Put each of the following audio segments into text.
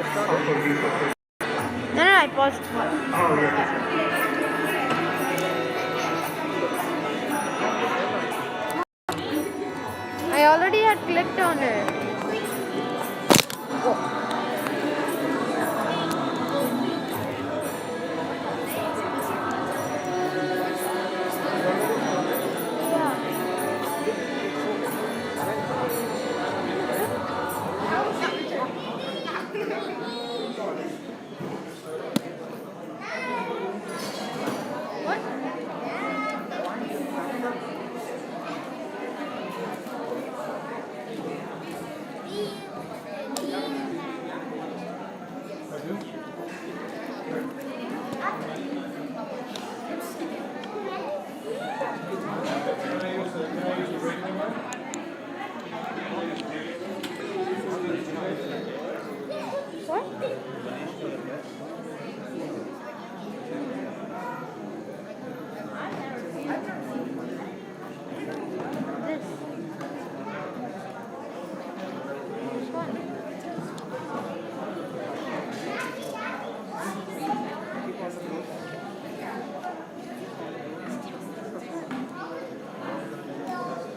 No, I paused. Oh, yeah. I already had clicked on it.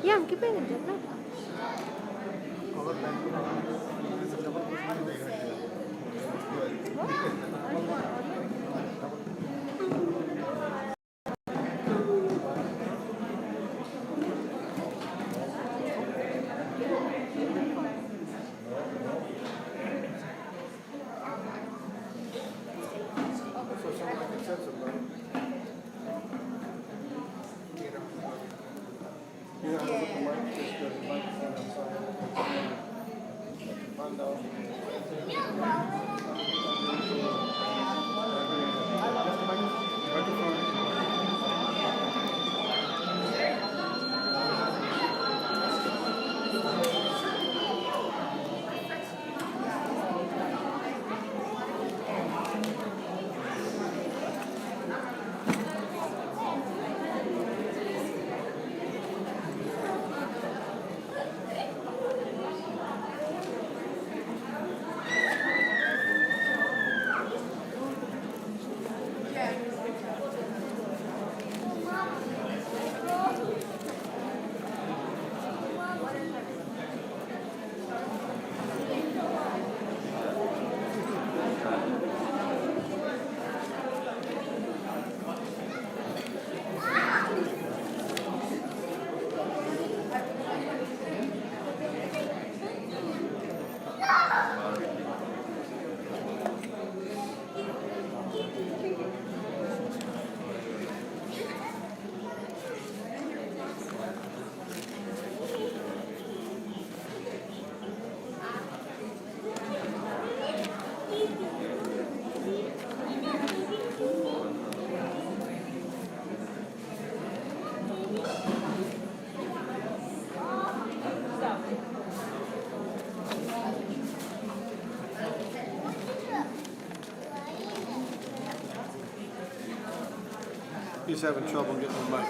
Yeah, I'm keeping it. No? He's having trouble getting the mic.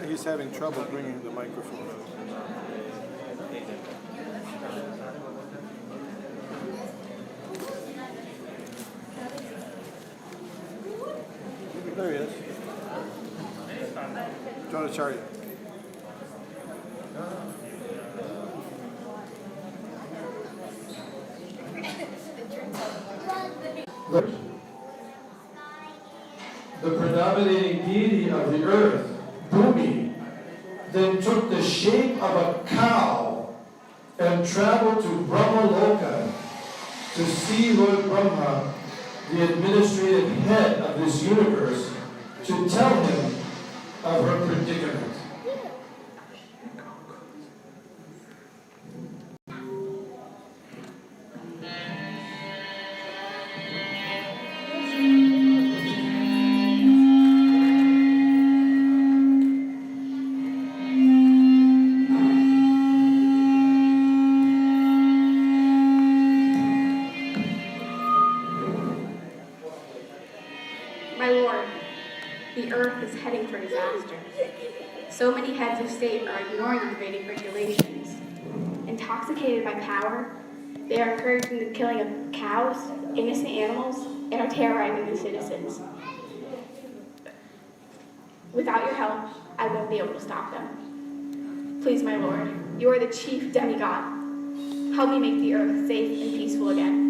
He's having trouble bringing the microphone. There he is. Jonacharya. The predominating deity of the earth, Bhumi, then took the shape of a cow and traveled to Brahmaloka to see Lord Brahma, the administrative head of this universe, to tell him of her predicament. The earth is heading for disaster. So many heads of state are ignoring the Vedic regulations. Intoxicated by power, They are encouraging the killing of cows, innocent animals, and are terrorizing the citizens. Without your help, I won't be able to stop them. Please, my Lord, you are the chief demigod. Help me make the earth safe and peaceful again.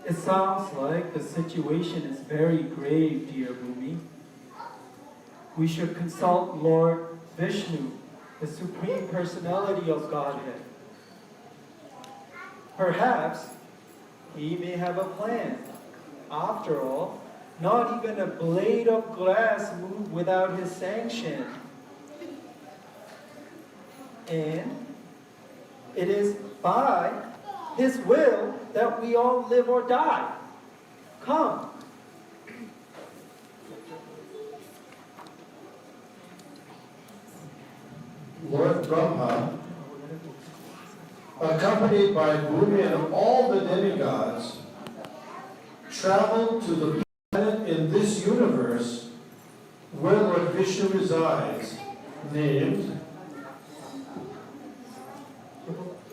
It sounds like the situation is very grave, dear Bhumi. We should consult Lord Vishnu, the Supreme Personality of Godhead. Perhaps he may have a plan. After all, not even a blade of grass moves without his sanction. And it is by his will that we all live or die. Come. Lord Brahma, accompanied by Bhumi and all the demigods, traveled to the planet in this universe where Lord Vishnu resides, named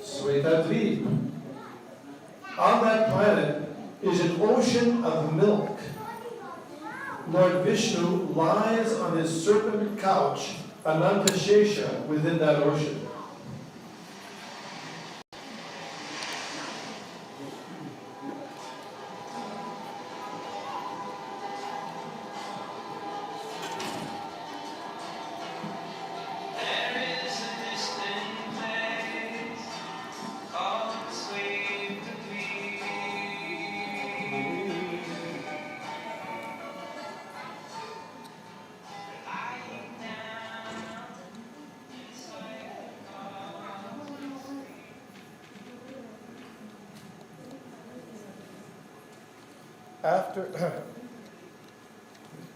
Svetadvip. On that planet is an ocean of milk. Lord Vishnu lies on his serpent couch, Anantashesha, within that ocean.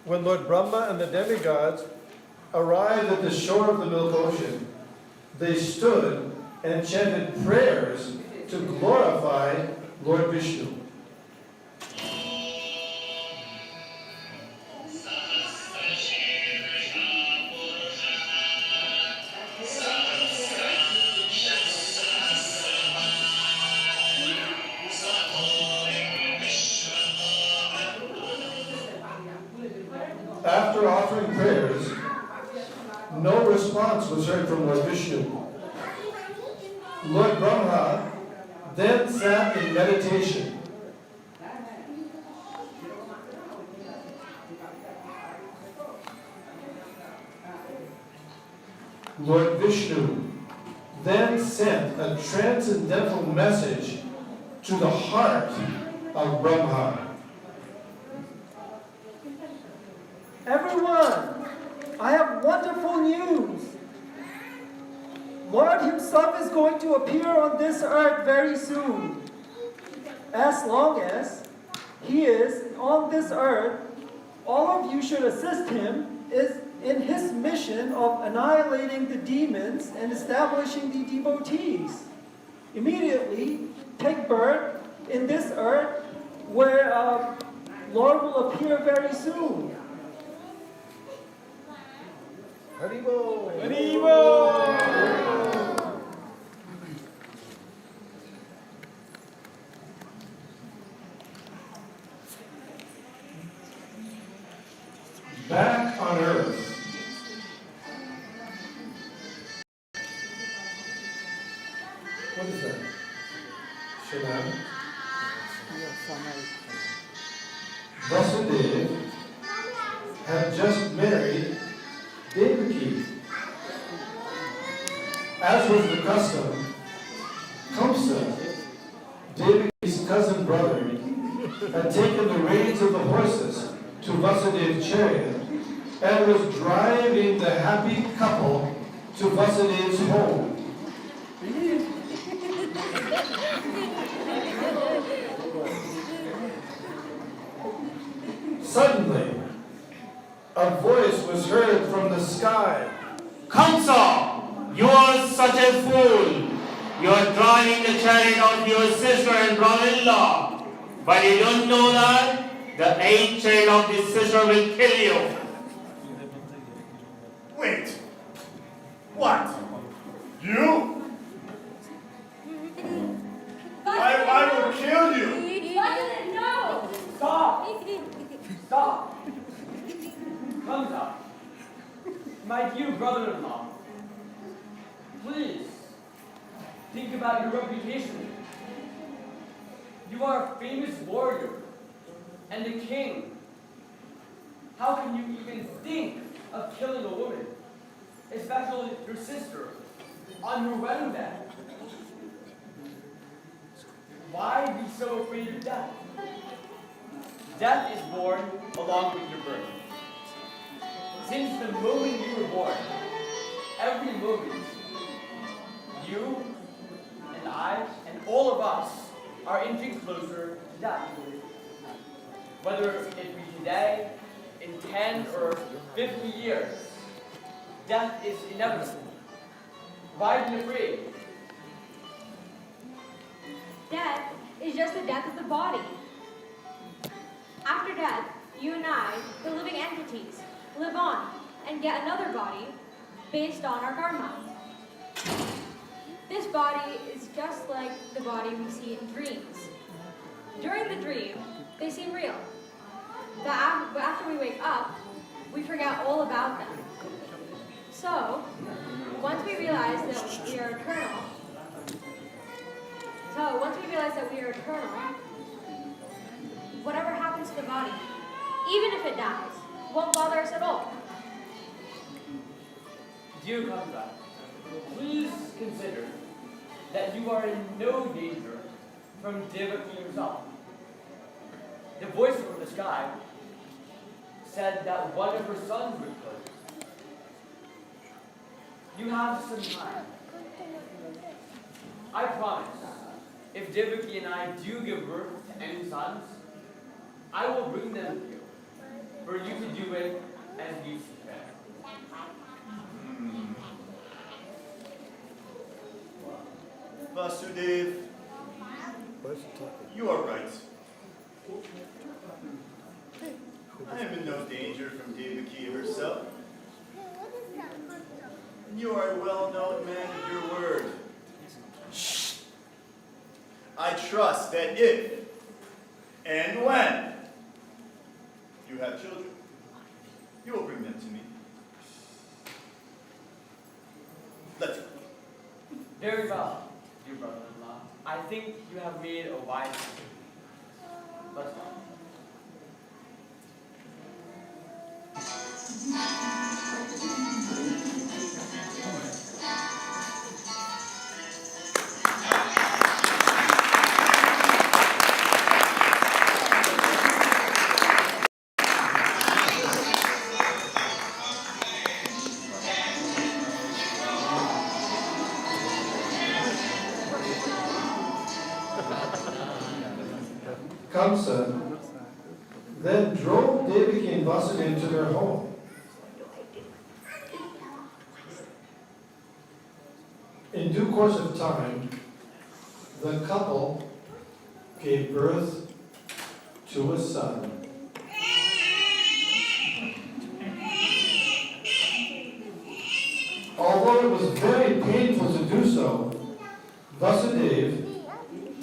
When Lord Brahma and the demigods arrived at the shore of the Milk Ocean, they stood and chanted prayers to glorify Lord Vishnu. After offering prayers, no response was heard from Lord Vishnu. Lord Brahma then sat in meditation. Lord Vishnu then sent a transcendental message to the heart of Brahma. Everyone, I have wonderful news. Lord himself is going to appear on this earth very soon. As long as he is on this earth, all of you should assist him in his mission of annihilating the demons and establishing the devotees. Immediately, take birth in this earth where Lord will appear very soon. Haribo! Back on Earth, what is that? Shannon? Vasudeva had just married Devaki. As was the custom, Kamsa, Devaki's cousin brother, had taken the reins of the horses to Vasudeva's chariot and was driving the happy couple to Vasudeva's home. Suddenly, a voice was heard from the sky. Kamsa, you are such a fool. You are driving the chariot of your sister and brother-in-law. But you don't know that the 8th child of this sister will kill you. Wait. What? You? I will kill you. No! Stop! Stop! Kamsa, my dear brother-in-law, please think about your reputation. You are a famous warrior and a king. How can you even think of killing a woman, especially your sister, on her wedding bed? Why be so afraid of death? Death is born along with your birth. Since the moment you were born, every moment, you and I and all of us are inching closer to death. Whether it be today, in 10 or 50 years, death is inevitable. Why be afraid? Death is just the death of the body. After death, you and I, the living entities, live on and get another body based on our karma. This body is just like the body we see in dreams. During the dream, they seem real. But after we wake up, we forget all about them. So, once we realize that we are eternal, whatever happens to the body, even if it dies, won't bother us at all. Dear Kamsa, please consider that you are in no danger from Devaki himself. The voice from the sky said that one of her sons would kill you. You have some time. I promise, if Devaki and I do give birth to any sons, I will bring them to you, for you to do it as you see fit. Vasudeva, you are right. I am in no danger from Devaki herself. And you are a well-known man of your word. I trust that if and when you have children, you will bring them to me. Let's go. Very well, dear brother-in-law. I think you have made a wise decision. Let's go. Kamsa then drove Devaki and Vasudeva to their home. In due course of time, the couple gave birth to a son. Although it was very painful to do so, Vasudeva,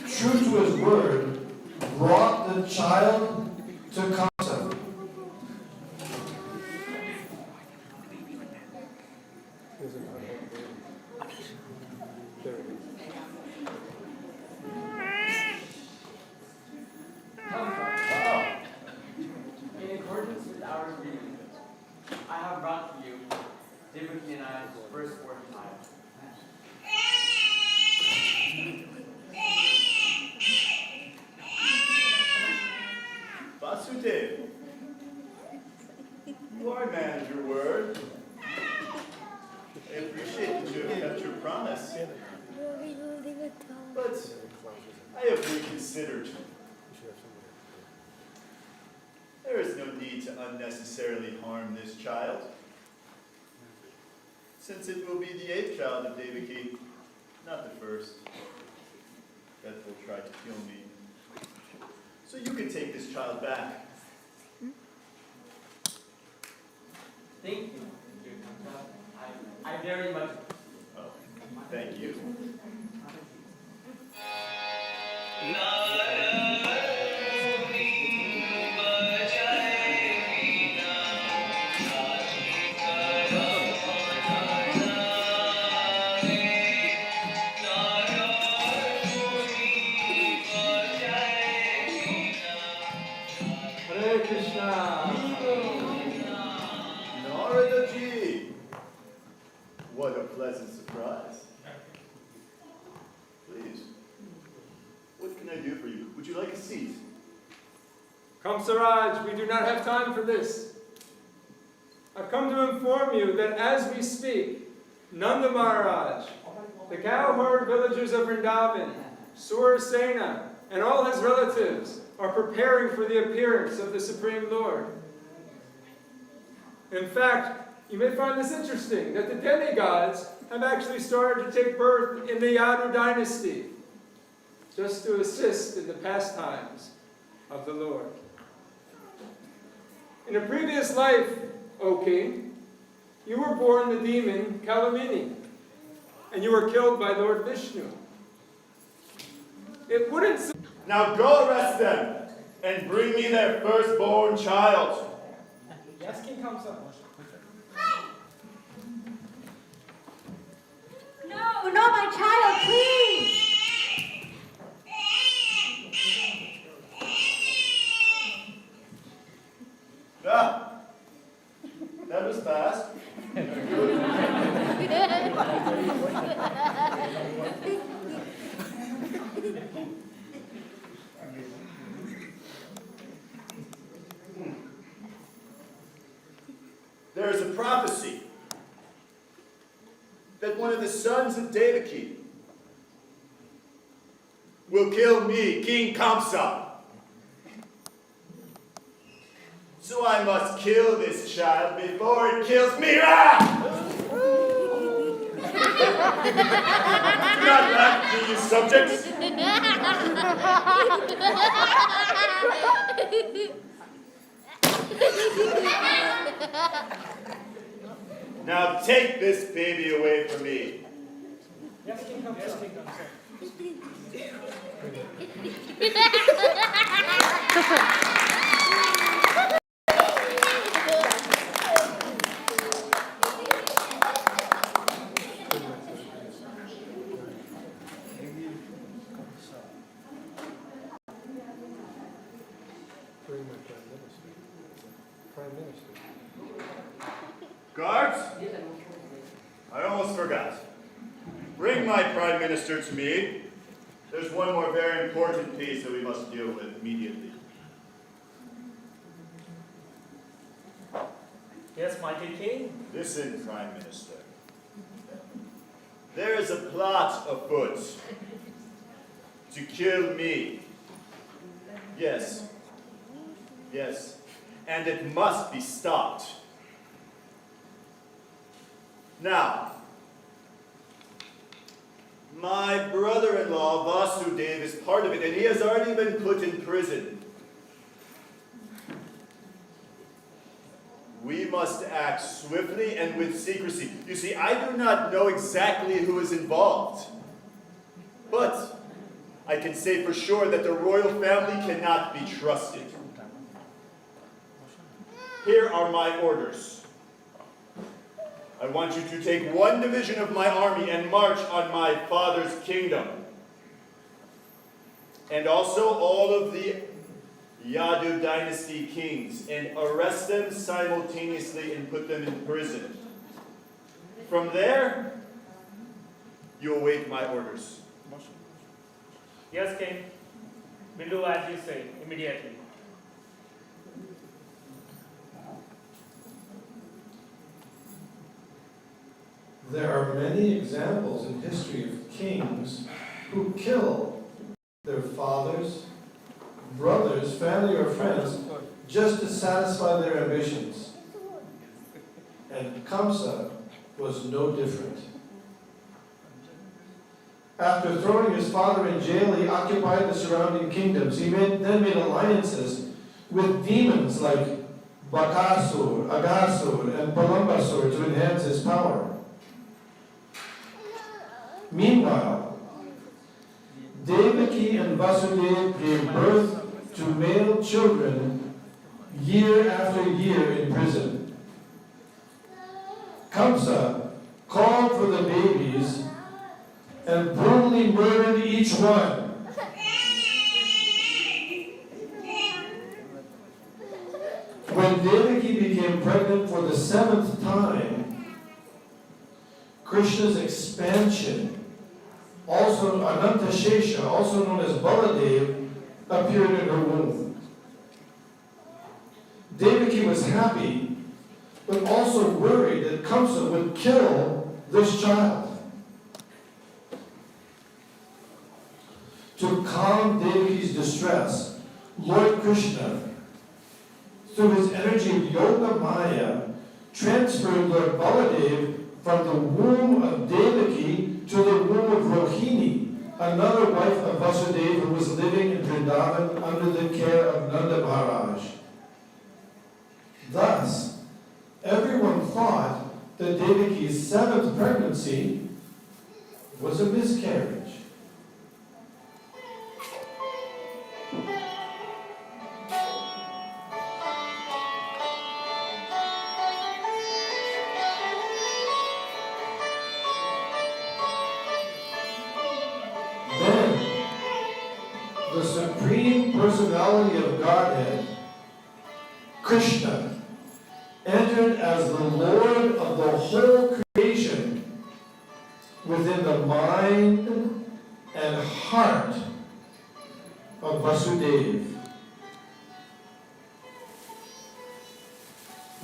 true to his word, brought the child to Kamsa. In accordance with our agreement, I have brought to you Devaki and I's firstborn child. Vasudeva, you are a man of your word. I appreciate that you have kept your promise. But I have reconsidered. There is no need to unnecessarily harm this child, since it will be the 8th child of Devaki, not the first, that will try to kill me. So you can take this child back. Thank you, dear Kamsa. I very much. Oh, thank you. Hare Krishna. Naradaji! What a pleasant surprise. Please, what can I do for you? Would you like a seat? Kamsa, we do not have time for this. I've come to inform you that as we speak, Nanda Maharaj, the cowherd villagers of Vrindavan, Surasena, and all his relatives are preparing for the appearance of the Supreme Lord. In fact, you may find this interesting, that the demigods have actually started to take birth in the Yadu dynasty, just to assist in the pastimes of the Lord. In a previous life, O king, you were born the demon Kalamini, and you were killed by Lord Vishnu. It wouldn't... Now go arrest them and bring me their firstborn child. Yes, King Kamsa. No, not my child, please! Ah, that was fast. There is a prophecy that one of the sons of Devaki will kill me, King Kamsa. So I must kill this child before it kills me. Ah! Do not laugh at me, you subjects. Now take this baby away from me. Yes, King Kamsa. Yes, King Kamsa. Prime Minister. Guards, I almost forgot. Bring my Prime Minister to me. There's one more very important piece that we must deal with immediately. Yes, mighty king. Listen, Prime Minister. There is a plot afoot to kill me. Yes. Yes. And it must be stopped. Now, my brother-in-law, Vasudeva, is part of it, and he has already been put in prison. We must act swiftly and with secrecy. You see, I do not know exactly who is involved, but I can say for sure that the royal family cannot be trusted. Here are my orders. I want you to take one division of my army and march on my father's kingdom. And also all of the Yadu dynasty kings, and arrest them simultaneously and put them in prison. From there, you await my orders. Yes, king. We'll do as you say, immediately. There are many examples in history of kings who kill their fathers, brothers, family, or friends just to satisfy their ambitions. And Kamsa was no different. After throwing his father in jail, he occupied the surrounding kingdoms. He then made alliances with demons like Bakasur, Agasur, and Palambasur to enhance his power. Meanwhile, Devaki and Vasudeva gave birth to male children year after year in prison. Kamsa called for the babies and brutally murdered each one. When Devaki became pregnant for the 7th time, Krishna's expansion, also Anantashesha, also known as Baladev, appeared in her womb. Devaki was happy, but also worried that Kamsa would kill this child. To calm Devaki's distress, Lord Krishna, through his energy of Yoga Maya, transferred Lord Baladev from the womb of Devaki to the womb of Rohini, another wife of Vasudeva who was living in Vrindavan under the care of Nanda Maharaj. Thus, everyone thought that Devaki's 7th pregnancy was a miscarriage. The Supreme Personality of Godhead, Krishna, entered as the Lord of the whole creation within the mind and heart of Vasudeva.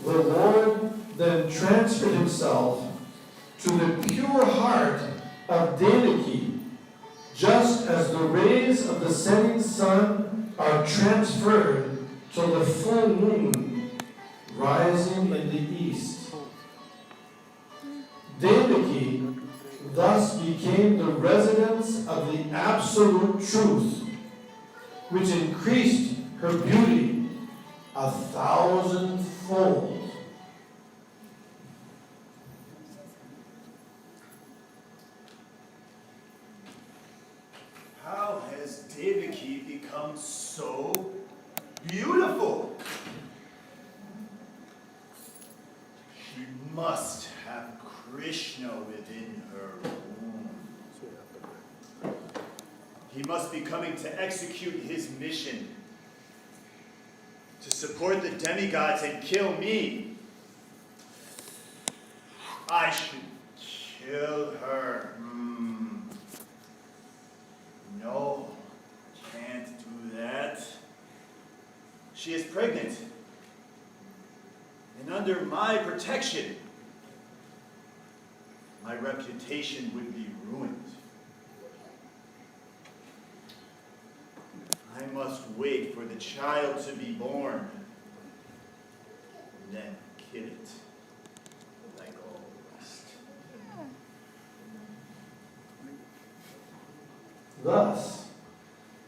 The Lord then transferred himself to the pure heart of Devaki, just as the rays of the setting sun are transferred to the full moon rising in the east. Devaki thus became the residence of the absolute truth, which increased her beauty 1,000-fold. How has Devaki become so beautiful? She must have Krishna within her womb. He must be coming to execute his mission, to support the demigods and kill me. I should kill her. No, can't do that. She is pregnant and under my protection. My reputation would be ruined. I must wait for the child to be born and then kill it like all the rest. Thus,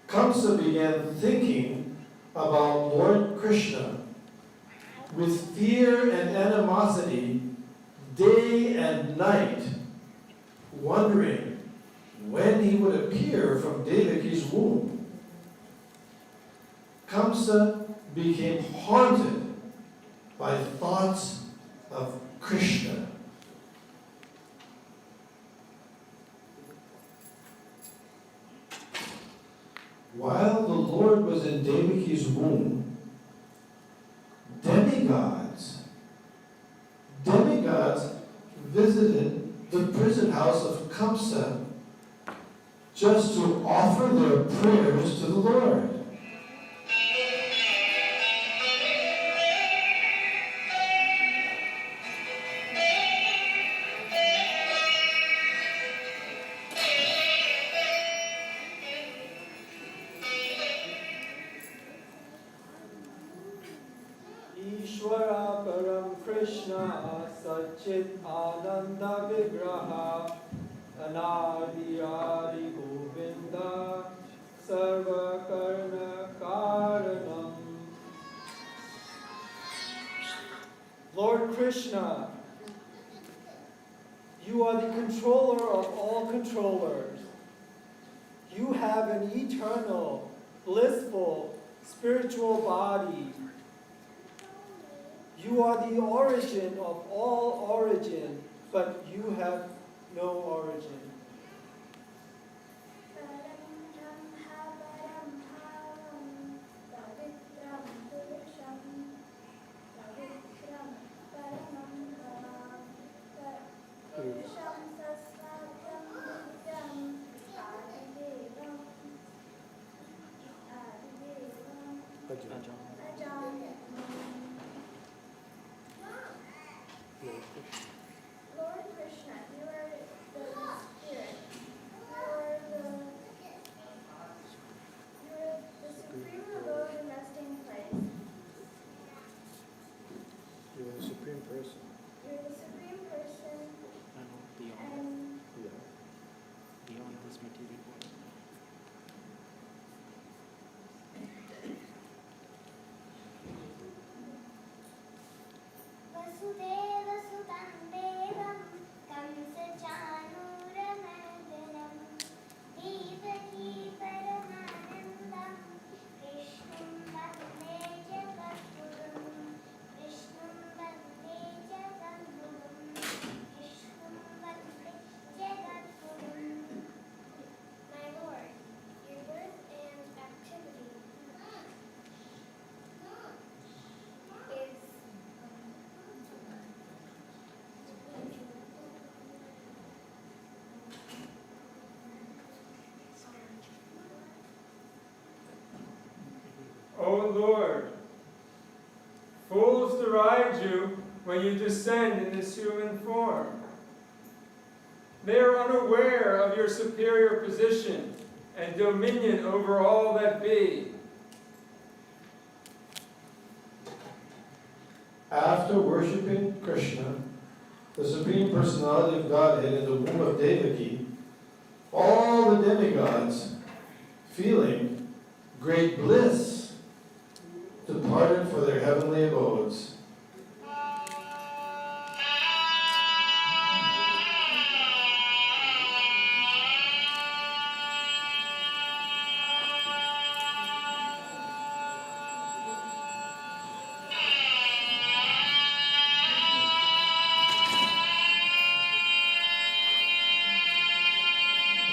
Kamsa began thinking about Lord Krishna with fear and animosity day and night, wondering when he would appear from Devaki's womb. Kamsa became haunted by thoughts of Krishna. While the Lord was in Devaki's womb, demigods visited the prison house of Kamsa just to offer their prayers to the Lord. Ishvara Param Krishna Satchit Ananda Vigraha Anadi Adi Govinda Sarva Karna Karanam. Lord Krishna, you are the controller of all controllers. You have an eternal, blissful, spiritual body. You are the origin of all origin, but you have no origin. Lord Krishna, you are the spirit. You are the supreme abode and resting place. You are the supreme person. You're the supreme person and Beyond this material world. Vasudeva Sudam Devam Kamsa Chanuramardhanam Devaki Paramanandam Krishnam Vande Jagatgurum Krishnam Vande Jagatgurum Krishnam Vande Jagatgurum. My Lord, your birth and activity is O Lord, fools deride you when you descend in this human form. They are unaware of your superior position and dominion over all that be. After worshiping Krishna, the Supreme Personality of Godhead in the womb of Devaki, all the demigods, feeling great bliss, departed for their heavenly abodes.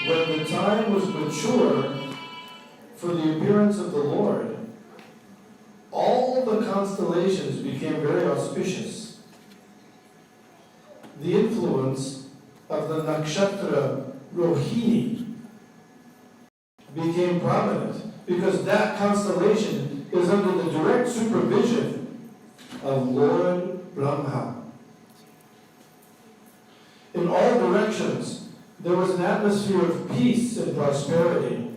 When the time was mature for the appearance of the Lord, all the constellations became very auspicious. The influence of the nakshatra Rohini became prominent because that constellation is under the direct supervision of Lord Brahma. In all directions, there was an atmosphere of peace and prosperity.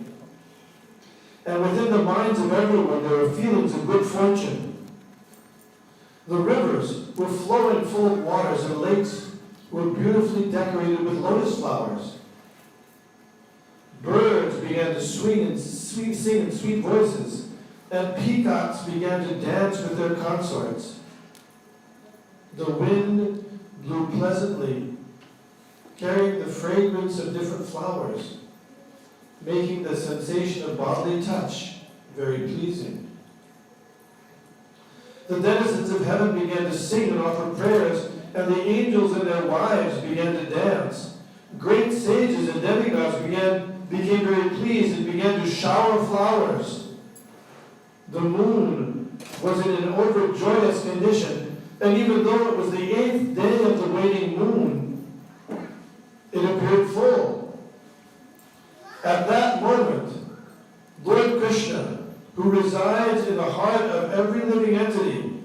And within the minds of everyone, there were feelings of good fortune. The rivers were flowing full of waters, and lakes were beautifully decorated with lotus flowers. Birds began to sing in sweet voices, and peacocks began to dance with their consorts. The wind blew pleasantly, carrying the fragrance of different flowers, making the sensation of bodily touch very pleasing. The denizens of heaven began to sing and offer prayers, and the angels and their wives began to dance. Great sages and demigods became very pleased and began to shower flowers. The moon was in an overjoyous condition, and even though it was the 8th day of the waning moon, it appeared full. At that moment, Lord Krishna, who resides in the heart of every living entity,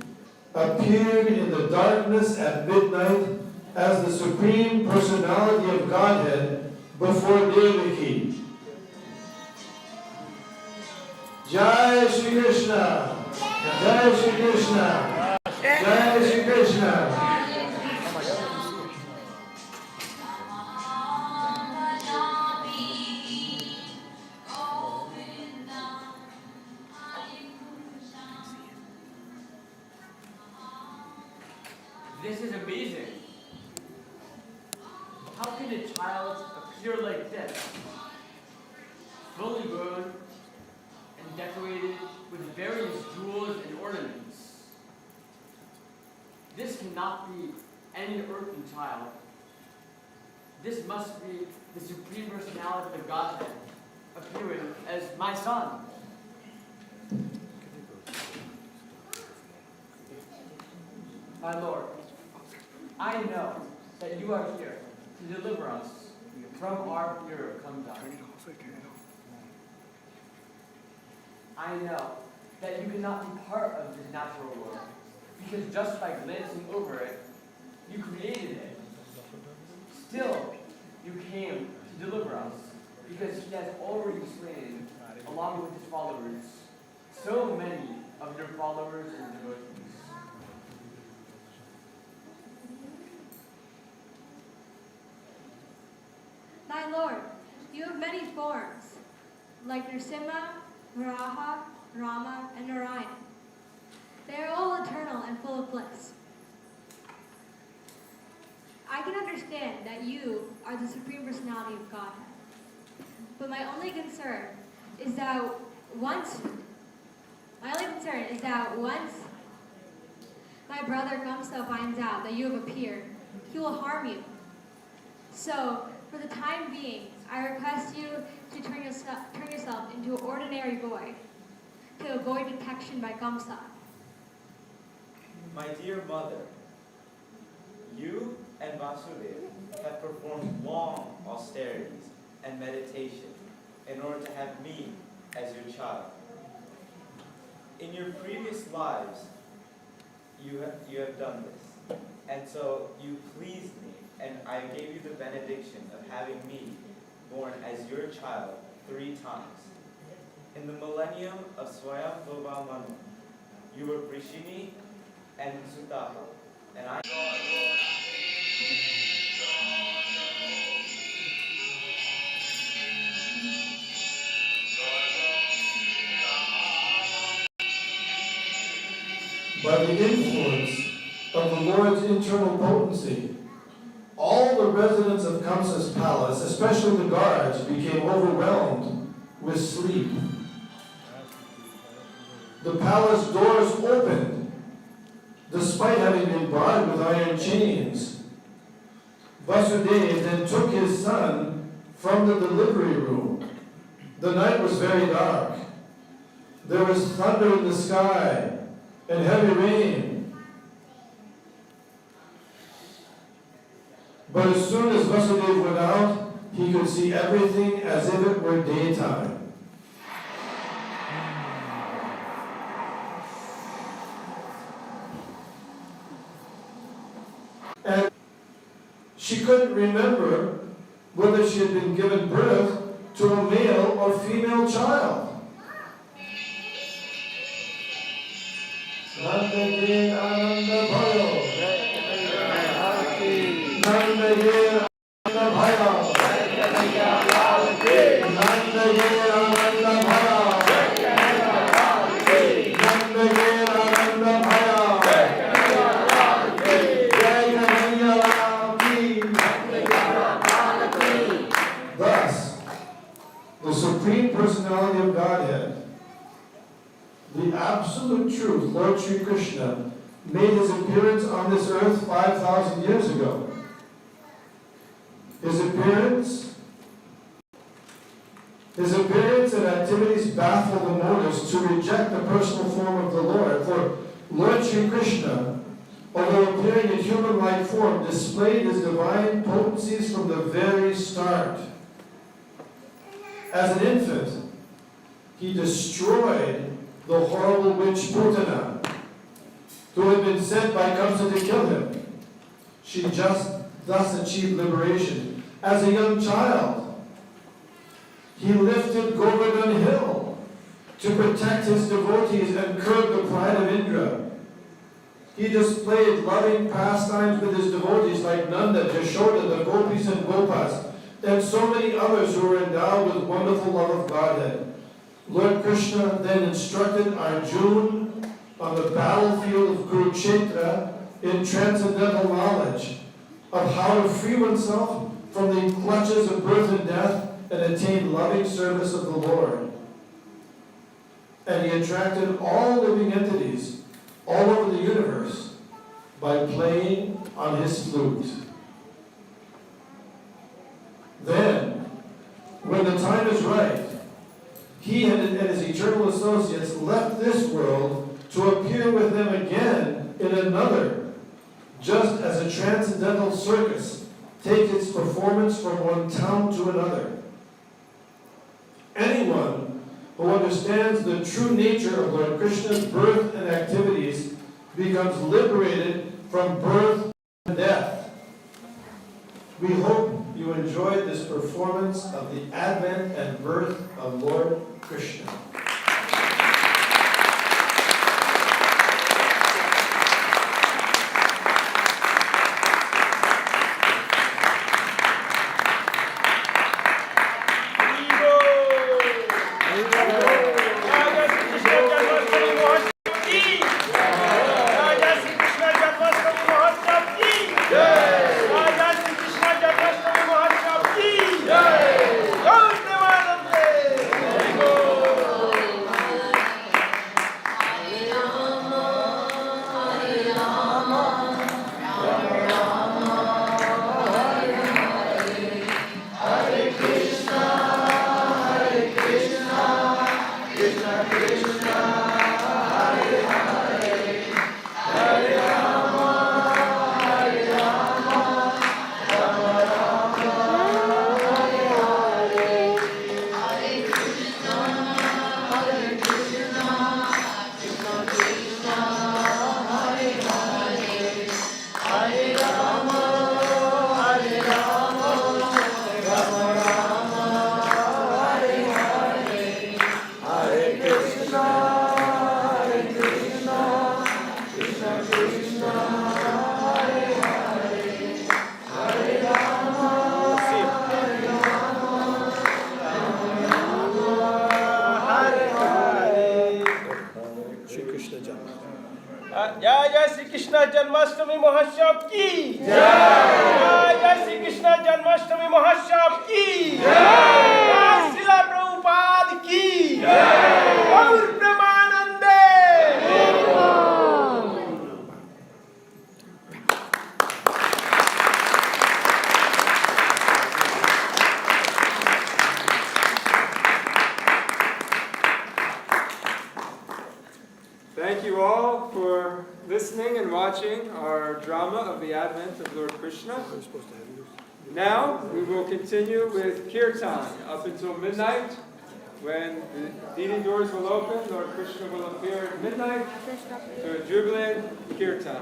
appeared in the darkness at midnight as the Supreme Personality of Godhead before Devaki. Jai Shri Krishna! Jai Shri Krishna! Jai Shri Krishna! This is amazing. How can a child appear like this? Fully grown and decorated with various jewels and ornaments. This cannot be any earthly child. This must be the Supreme Personality of Godhead appearing as my son. My Lord, I know that you are here to deliver us from our fear of Kamsa. I know that you cannot be part of this natural world, because just by glancing over it, you created it. Still, you came to deliver us, because he has already slain, along with his followers, so many of your followers and devotees. My Lord, you have many forms, like Nrsimha, Varaha, Rama, and Narayan. They are all eternal and full of bliss. I can understand that you are the Supreme Personality of Godhead. But my only concern is that once my brother Kamsa finds out that you have appeared, he will harm you. So, for the time being, I request you to turn yourself into an ordinary boy to avoid detection by Kamsa. My dear mother, you and Vasudeva have performed long austerities and meditation in order to have me as your child. In your previous lives, you have done this, and so you pleased me, and I gave you the benediction of having me born as your child 3 times. In the millennium of Swayambhuva Manu, you were Prishini and Sutaha, and I... By the influence of the Lord's internal potency, all the residents of Kamsa's palace, especially the guards, became overwhelmed with sleep. The palace doors opened, despite having been barred with iron chains. Vasudeva then took his son from the delivery room. The night was very dark. There was thunder in the sky and heavy rain. But as soon as Vasudeva went out, he could see everything as if it were daytime. And she couldn't remember whether she had been given birth to a male or female child. Nandagir Ananda Bhayo. Nandagir Ananda Bhayo. Nandagir Ananda Bhayo. Nandagir Ananda Bhayo. Jai Kanhaiya. Thus, the Supreme Personality of Godhead, the absolute truth, Lord Sri Krishna, made his appearance on this earth 5,000 years ago. His appearance and activities baffle the motives to reject the personal form of the Lord. For Lord Sri Krishna, although appearing in human-like form, displayed his divine potencies from the very start. As an infant, he destroyed the horrible witch Putana, who had been sent by Kamsa to kill him. She just thus achieved liberation. As a young child, he lifted Govardhan Hill to protect his devotees and curb the pride of Indra. He displayed loving pastimes with his devotees like Nanda, Yashoda, the Gopis and Gopas, and so many others who were endowed with wonderful love of Godhead. Lord Krishna then instructed Arjuna on the battlefield of Kurukshetra in transcendental knowledge of how to free oneself from the clutches of birth and death and attain loving service of the Lord. And he attracted all living entities all over the universe by playing on his flute. Then, when the time is right, he and his eternal associates left this world to appear with them again in another, just as a transcendental circus takes its performance from one town to another. Anyone who understands the true nature of Lord Krishna's birth and activities becomes liberated from birth and death. We hope you enjoyed this performance of the advent and birth of Lord Krishna. जय जय श्री कृष्ण जन्माष्टमी महोत्सव की जय जय श्री कृष्ण जन्माष्टमी महोत्सव की जय श्रीला प्रभुपाद की गौर प्रेमानंदे। Thank you all for listening and watching our drama of the advent of Lord Krishna. Now we will continue with kirtan up until midnight. When the Didi doors will open, Lord Krishna will appear at midnight to a jubilant kirtan.